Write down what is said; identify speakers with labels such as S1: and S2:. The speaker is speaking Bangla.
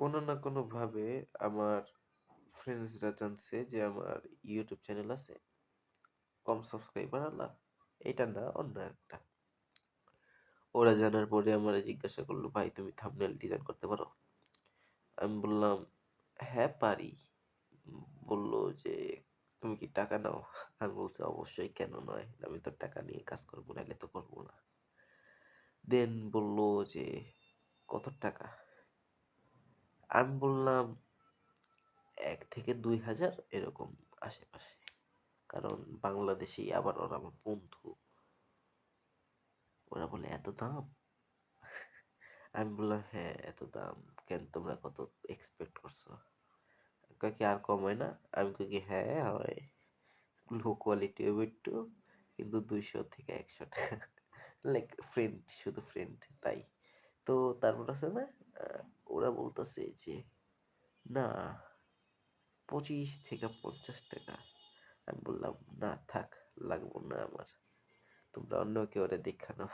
S1: কোনো না কোনোভাবে আমার ফ্রেন্ডসরা জানছে যে আমার ইউটিউব চ্যানেল আছে কম সাবস্ক্রাইবার আলা। এটা না, অন্য একটা। ওরা জানার পরে আমারে জিজ্ঞাসা করলো, ভাই তুমি থাম্বনেল ডিজাইন করতে পারো? আমি বললাম, হ্যাঁ পারি। বলল যে তুমি কি টাকা নাও? আমি বলছি অবশ্যই, কেন নয়, আমি তো টাকা নিয়ে কাজ করবো, নাহলে তো করবো না। দেন বলল যে কত টাকা? আমি বললাম 1 থেকে 2 হাজার এরকম আশেপাশে। কারণ বাংলাদেশী, আবার ওরা আমার বন্ধু। ওরা বলে এত দাম? আমি বললাম হ্যাঁ এত দাম। কেন, তোমরা কত এক্সপেক্ট করছো? কয় কি আর কম হয় না? আমি কই কি হ্যাঁ হয়, লো কোয়ালিটি হবে একটু, কিন্তু 200 থেকে 100 টাকা। লাইক ফ্রেন্ড, শুধু ফ্রেন্ড তাই। তো তারপর আছে না, ওরা বলতেছে যে না, 25 থেকে 50 টাকা। আমি বললাম না থাক, লাগবো না আমার, তোমরা অন্য কেউ দেখা নাও।